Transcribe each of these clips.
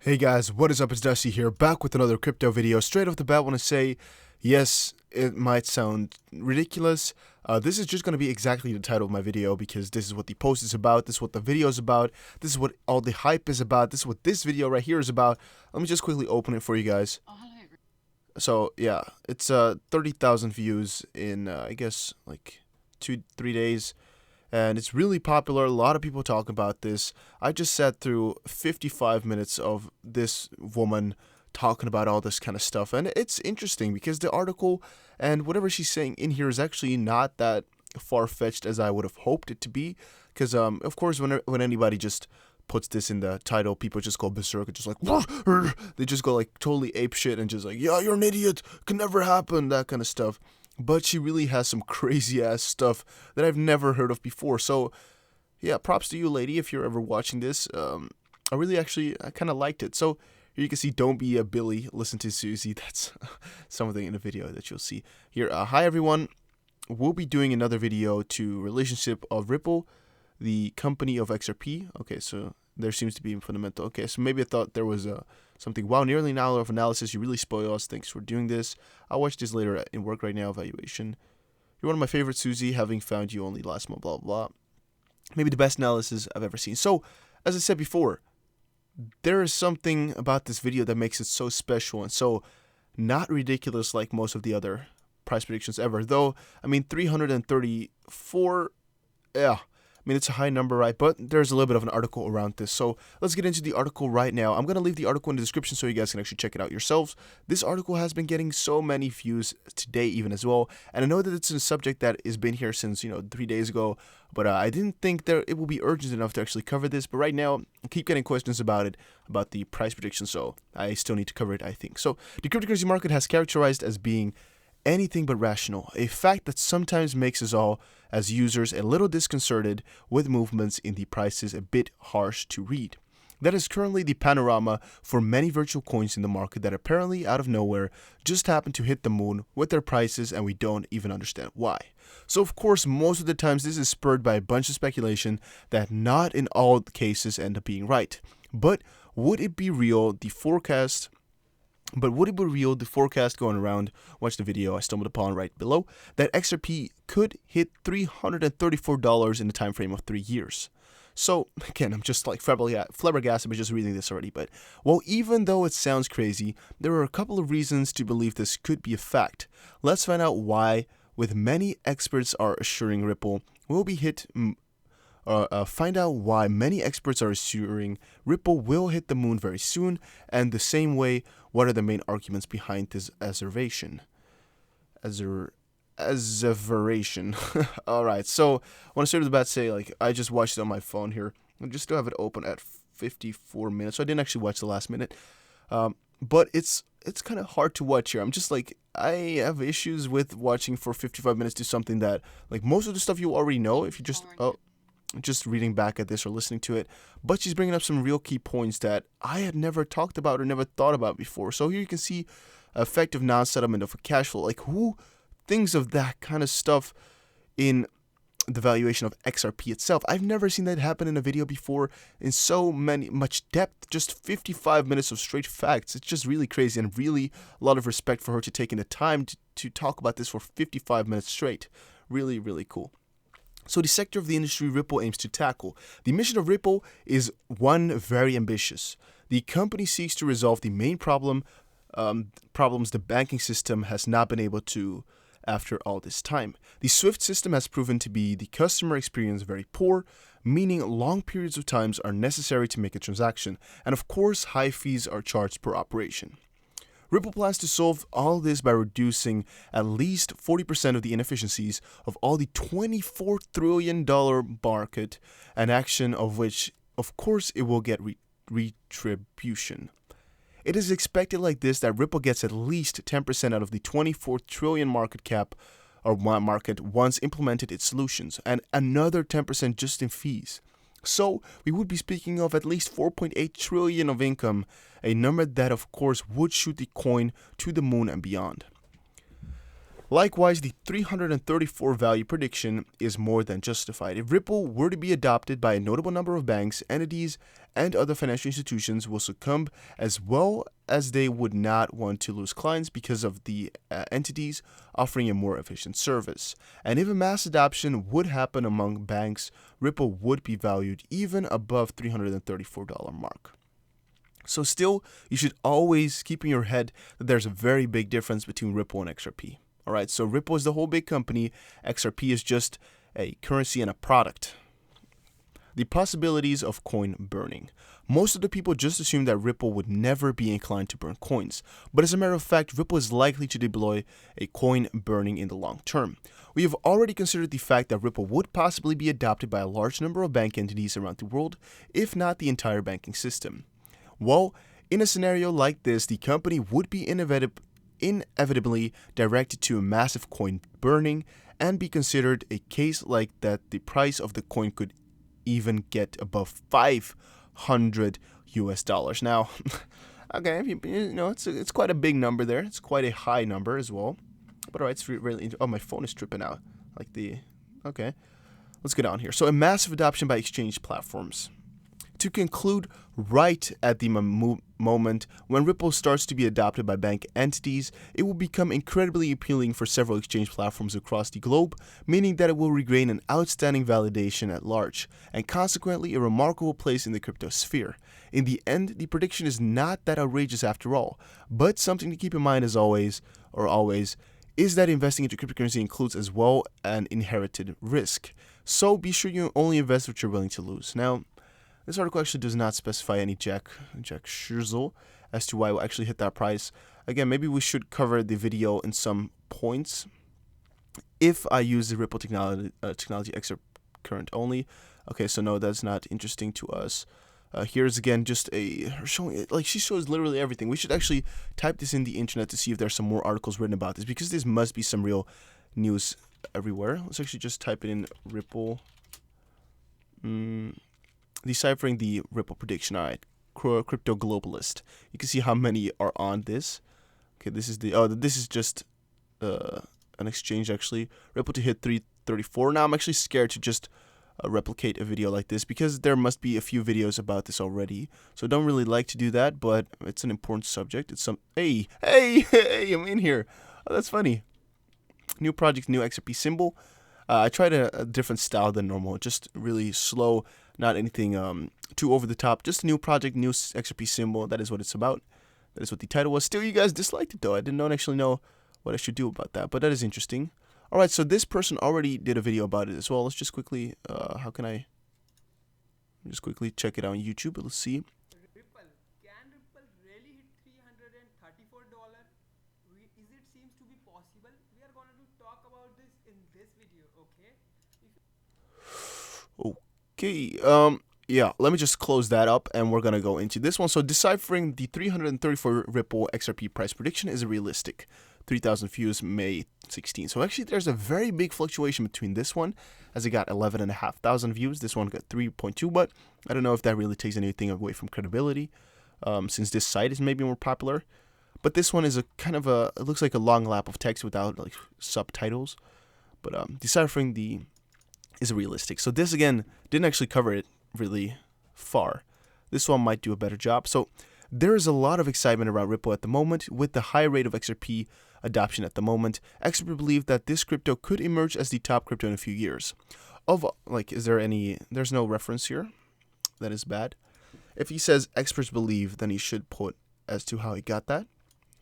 Hey guys, what is up? It's Dusty here, back with another crypto video. Straight off the bat, I want to say, yes, it might sound ridiculous. This is just going to be exactly the title of my video because this is what the post is about, this is what the video is about, this is what all the hype is about, this is what this video right here is about. Let me just quickly open it for you guys. So, yeah, it's 30,000 views in, I guess, like 2-3 days. And it's really popular. A lot of people talk about this. I just sat through 55 minutes of this woman talking about all this kind of stuff. And it's interesting because the article and whatever she's saying in here is actually not that far-fetched as I would have hoped it to be. Because, of course, when anybody just puts this in the title, people just go berserk and just like, they just go like totally ape shit and just like, yeah, you're an idiot. Could never happen. That kind of stuff. But she really has some crazy ass stuff that I've never heard of before. So, yeah, props to you, lady, if you're ever watching this. I kind of liked it. So, here you can see, don't be a Billy, listen to Susie. That's something in the video that you'll see. Here, hi everyone. We'll be doing another video to relationship of Ripple, the company of XRP. Okay, so there seems to be fundamental. Okay, so maybe I thought there was something. Wow, nearly an hour of analysis. You really spoil us. Thanks for doing this. I'll watch this later in work right now. Evaluation. You're one of my favorites, Susie, having found you only last month, blah, blah, blah. Maybe the best analysis I've ever seen. So, as I said before, there is something about this video that makes it so special and so not ridiculous like most of the other price predictions ever. Though, I mean, 334, yeah. I mean, it's a high number, right? But there's a little bit of an article around this. So let's get into the article right now. I'm going to leave the article in the description so you guys can actually check it out yourselves. This article has been getting so many views today even as well. And I know that it's a subject that has been here since, 3 days ago. But I didn't think that it will be urgent enough to actually cover this. But right now, I keep getting questions about it, about the price prediction. So I still need to cover it, I think. So the cryptocurrency market has characterized as being anything but rational, a fact that sometimes makes us all, as users, a little disconcerted with movements in the prices a bit harsh to read. That is currently the panorama for many virtual coins in the market that apparently out of nowhere just happen to hit the moon with their prices and we don't even understand why. So of course, most of the times this is spurred by a bunch of speculation that not in all cases end up being right. But would it be real, the forecast going around, watch the video I stumbled upon right below, that XRP could hit $334 in the time frame of 3 years. So, again, I'm just like flabbergasted by just reading this already, but, well, even though it sounds crazy, there are a couple of reasons to believe this could be a fact. Let's find out why, with many experts are assuring Ripple will be hit find out why many experts are assuring Ripple will hit the moon very soon, and the same way, what are the main arguments behind this asseveration? Alright, so I want to start with the bat say, like, I just watched it on my phone here. I just still have it open at 54 minutes, so I didn't actually watch the last minute. But it's kind of hard to watch here. I'm just like, I have issues with watching for 55 minutes to something that, like, most of the stuff you already know if you just reading back at this or listening to it, but she's bringing up some real key points that I had never talked about or never thought about before. So here you can see effective non-settlement of a cash flow. Like, who thinks of that kind of stuff in the valuation of XRP itself? I've never seen that happen in a video before in so much depth. Just 55 minutes of straight facts. It's just really crazy, and really a lot of respect for her to taking the time to talk about this for 55 minutes straight. Really, really cool. So the sector of the industry Ripple aims to tackle. The mission of Ripple is one very ambitious. The company seeks to resolve the main problems the banking system has not been able to after all this time. The SWIFT system has proven to be the customer experience very poor, meaning long periods of time are necessary to make a transaction, and of course high fees are charged per operation. Ripple plans to solve all this by reducing at least 40% of the inefficiencies of all the $24 trillion market, an action of which, of course, it will get retribution. It is expected like this that Ripple gets at least 10% out of the 24 trillion market cap or market once implemented its solutions, and another 10% just in fees. So we would be speaking of at least 4.8 trillion of income, a number that of course would shoot the coin to the moon and beyond. Likewise, the 334 value prediction is more than justified. If Ripple were to be adopted by a notable number of banks, entities, and other financial institutions will succumb, as well as they would not want to lose clients because of the entities offering a more efficient service. And if a mass adoption would happen among banks, Ripple would be valued even above $334 mark. So still, you should always keep in your head that there's a very big difference between Ripple and XRP. All right, so Ripple is the whole big company. XRP is just a currency and a product. The possibilities of coin burning. Most of the people just assume that Ripple would never be inclined to burn coins, but as a matter of fact, Ripple is likely to deploy a coin burning in the long term. We have already considered the fact that Ripple would possibly be adopted by a large number of bank entities around the world, if not the entire banking system. Well, in a scenario like this, the company would be inevitably directed to a massive coin burning and be considered a case like that the price of the coin could even get above $500 US. Now, okay, you know, it's quite a big number there. It's quite a high number as well. But alright, it's really, oh, my phone is tripping out. Okay, let's get on here. So a massive adoption by exchange platforms. To conclude, right at the moment when Ripple starts to be adopted by bank entities, it will become incredibly appealing for several exchange platforms across the globe, meaning that it will regain an outstanding validation at large, and consequently a remarkable place in the crypto sphere. In the end, the prediction is not that outrageous after all, but something to keep in mind as always, is that investing into cryptocurrency includes as well an inherited risk. So be sure you only invest what you're willing to lose. Now, this article actually does not specify any jack shizzle as to why we'll actually hit that price. Again, maybe we should cover the video in some points. If I use the Ripple technology XRP current only. Okay, so no, that's not interesting to us. Here's again just showing it, like she shows literally everything. We should actually type this in the internet to see if there's some more articles written about this, because this must be some real news everywhere. Let's actually just type it in Ripple. Deciphering the Ripple prediction. All right, crypto globalist. You can see how many are on this. Okay, this is just an exchange actually. Ripple to hit 334. Now I'm actually scared to just replicate a video like this, because there must be a few videos about this already. So I don't really like to do that, but it's an important subject. It's some hey, I'm in here. Oh, that's funny. New project, new XRP symbol. I tried a different style than normal, just really slow, not anything too over the top. Just a new project, new XRP symbol. That is what it's about. That is what the title was. Still, you guys disliked it though. I didn't actually know what I should do about that, but that is interesting. All right, so this person already did a video about it as well. Let's just quickly, just quickly check it out on YouTube. Let's see. Can Ripple really hit $334? Is it seems to be possible? We are going to talk about this in this video, okay? Yeah, let me just close that up and we're going to go into this one. So deciphering the 334 Ripple XRP price prediction is realistic. 3,000 views May 16. So actually there's a very big fluctuation between this one, as it got 11,500 views. This one got 3.2, but I don't know if that really takes anything away from credibility, since this site is maybe more popular. But this one is a kind of it looks like a long lap of text without like subtitles. But deciphering is realistic. So this again didn't actually cover it really far. This one might do a better job. So there is a lot of excitement around Ripple at the moment, with the high rate of XRP adoption at the moment. Experts believe that this crypto could emerge as the top crypto in a few years. There's no reference here. That is bad. If he says experts believe, then he should put as to how he got that.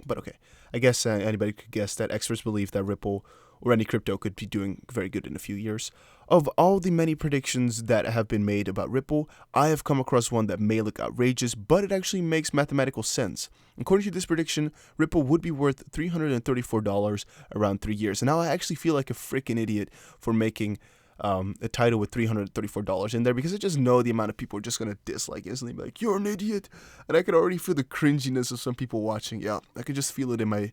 But okay, I guess anybody could guess that experts believe that Ripple or any crypto could be doing very good in a few years. Of all the many predictions that have been made about Ripple, I have come across one that may look outrageous, but it actually makes mathematical sense. According to this prediction, Ripple would be worth $334 around 3 years. And now I actually feel like a freaking idiot for making a title with $334 in there, because I just know the amount of people are just going to dislike instantly, be like, you're an idiot. And I could already feel the cringiness of some people watching. Yeah, I could just feel it in my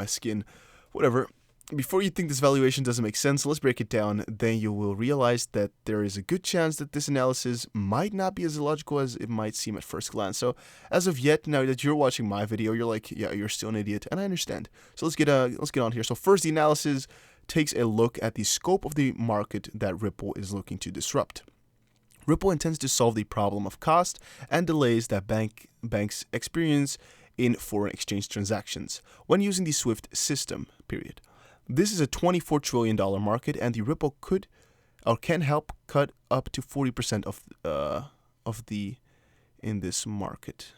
skin. Whatever. Before you think this valuation doesn't make sense, let's break it down. Then you will realize that there is a good chance that this analysis might not be as illogical as it might seem at first glance. So as of yet, now that you're watching my video, you're like, yeah, you're still an idiot, and I understand. So let's get on here. So first, the analysis takes a look at the scope of the market that Ripple is looking to disrupt. Ripple intends to solve the problem of cost and delays that banks experience in foreign exchange transactions when using the SWIFT system, period. This is a $24 trillion market, and the Ripple could or can help cut up to 40% of the in this market.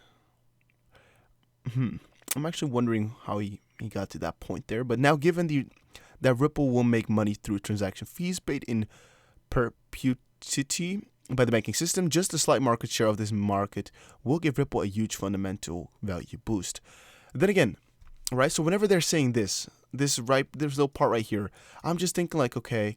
I'm actually wondering how he got to that point there. But now, given that Ripple will make money through transaction fees paid in perpetuity by the banking system, just a slight market share of this market will give Ripple a huge fundamental value boost. Then again, right? So whenever they're saying this little part right here, I'm just thinking like, okay,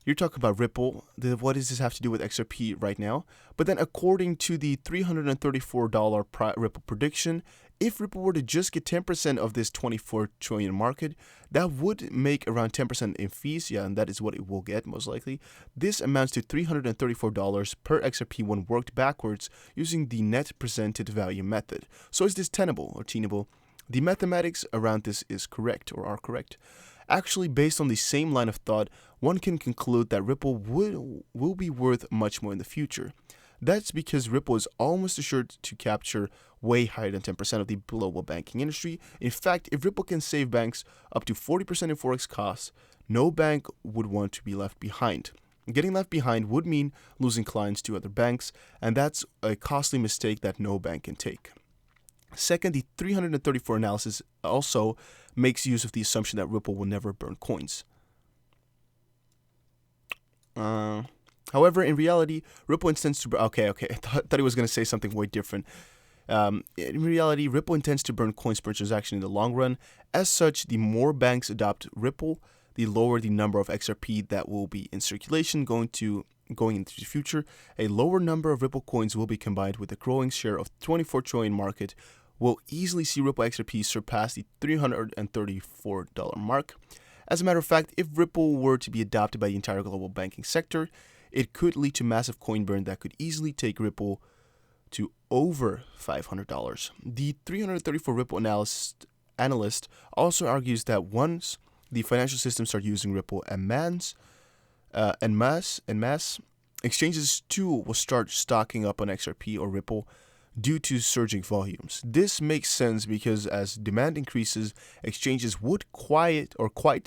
you're talking about Ripple. What does this have to do with XRP right now? But then according to the $334 Ripple prediction, if Ripple were to just get 10% of this 24 trillion market, that would make around 10% in fees. Yeah, and that is what it will get most likely. This amounts to $334 per XRP when worked backwards using the net presented value method. So is this tenable or tenable? The mathematics around this is correct or are correct. Actually, based on the same line of thought, one can conclude that Ripple will be worth much more in the future. That's because Ripple is almost assured to capture way higher than 10% of the global banking industry. In fact, if Ripple can save banks up to 40% in forex costs, no bank would want to be left behind. Getting left behind would mean losing clients to other banks, and that's a costly mistake that no bank can take. Second, the 334 analysis also makes use of the assumption that Ripple will never burn coins. However, in reality, Ripple intends to... Okay, I thought he was going to say something way different. In reality, Ripple intends to burn coins per transaction in the long run. As such, the more banks adopt Ripple, the lower the number of XRP that will be in circulation going into the future. A lower number of Ripple coins will be combined with a growing share of 24 trillion market. Will easily see Ripple XRP surpass the $334 mark. As a matter of fact, if Ripple were to be adopted by the entire global banking sector, it could lead to massive coin burn that could easily take Ripple to over $500. The 334 Ripple analyst also argues that once the financial system start using Ripple en masse, exchanges too will start stocking up on XRP or Ripple due to surging volumes. This makes sense because as demand increases, exchanges would quite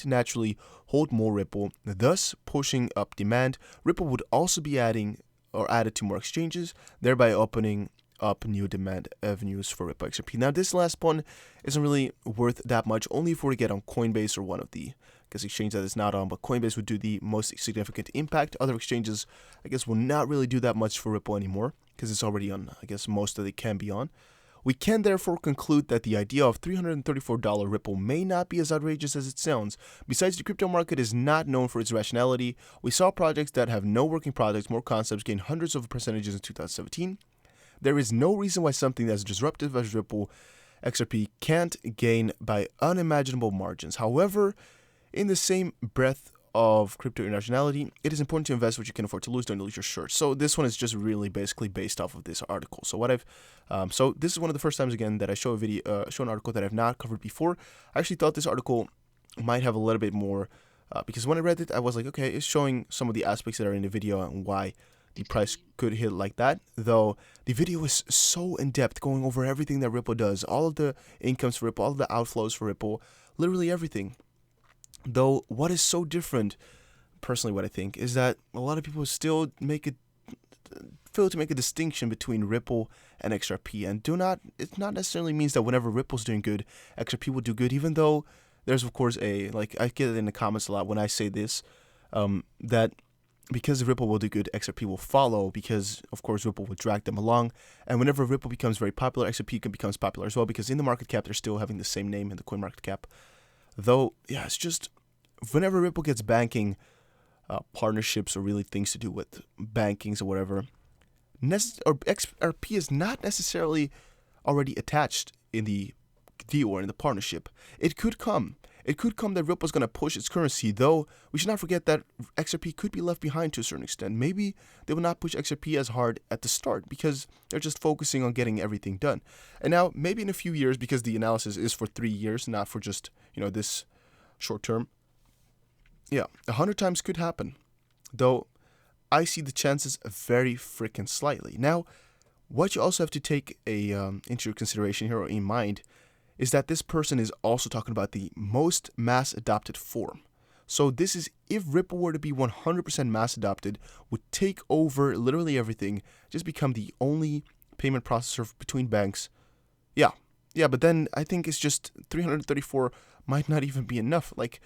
naturally hold more Ripple, thus pushing up demand. Ripple would also be added to more exchanges, thereby opening up new demand avenues for Ripple XRP. Now, this last one isn't really worth that much, only if we were to get on Coinbase or one of the exchange that is not on, but Coinbase would do the most significant impact. Other exchanges, I guess, will not really do that much for Ripple anymore because it's already on, I guess, most that it can be on. We can therefore conclude that the idea of $334 Ripple may not be as outrageous as it sounds. Besides, the crypto market is not known for its rationality. We saw projects that have no working products, more concepts, gain hundreds of percentages in 2017. There is no reason why something as disruptive as Ripple XRP can't gain by unimaginable margins. However, in the same breath of crypto irrationality, it is important to invest what you can afford to lose. Don't lose your shirt. So this one is just really basically based off of this article. So so this is one of the first times again that I show an article that I've not covered before. I actually thought this article might have a little bit more because when I read it, I was like, okay, it's showing some of the aspects that are in the video and why the price could hit like that. Though the video is so in depth, going over everything that Ripple does, all of the incomes for Ripple, all of the outflows for Ripple, literally everything. Though what is so different, personally what I think, is that a lot of people still fail to make a distinction between Ripple and XRP, and it not necessarily means that whenever Ripple's doing good, XRP will do good, even though there's of course I get it in the comments a lot when I say this, that because Ripple will do good, XRP will follow, because of course Ripple will drag them along, and whenever Ripple becomes very popular, XRP becomes popular as well, because in the market cap they're still having the same name in the coin market cap. Though, yeah, it's just whenever Ripple gets banking partnerships or really things to do with bankings or whatever, or XRP is not necessarily already attached in the deal or in the partnership. It could come that Ripple's going to push its currency, though we should not forget that XRP could be left behind to a certain extent. Maybe they will not push XRP as hard at the start because they're just focusing on getting everything done. And now, maybe in a few years, because the analysis is for 3 years, not for just, this short term. Yeah, 100 times could happen. Though, I see the chances very freaking slightly. Now, what you also have to take into consideration here or in mind is that this person is also talking about the most mass adopted form. So this is if Ripple were to be 100% mass adopted, would take over literally everything, just become the only payment processor between banks. Yeah, but then I think it's just 334 might not even be enough. Like,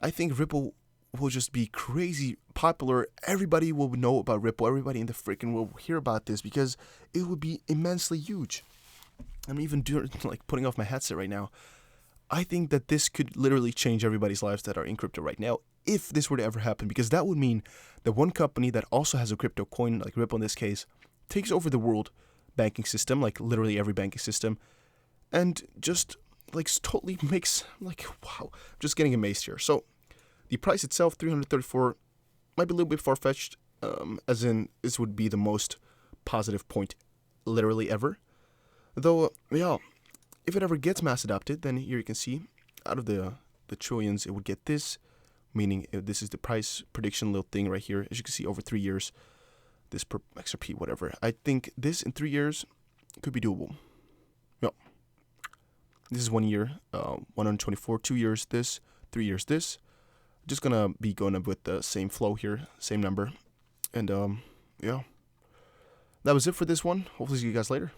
I think Ripple will just be crazy popular. Everybody will know about Ripple. Everybody in the freaking world will hear about this because it would be immensely huge. I'm even putting off my headset right now. I think that this could literally change everybody's lives that are in crypto right now if this were to ever happen, because that would mean that one company that also has a crypto coin, like Ripple in this case, takes over the world banking system, like literally every banking system, and just like totally makes like, wow, I'm just getting amazed here. So the price itself, 334, might be a little bit far-fetched, as in this would be the most positive point literally ever. Though, yeah, if it ever gets mass adopted, then here you can see out of the trillions, it would get this, meaning this is the price prediction little thing right here. As you can see, over 3 years, this per XRP, whatever. I think this in 3 years could be doable. Yeah. This is 1 year, 124, 2 years this, 3 years this. Just gonna be going up with the same flow here, same number. And yeah. That was it for this one. Hopefully see you guys later.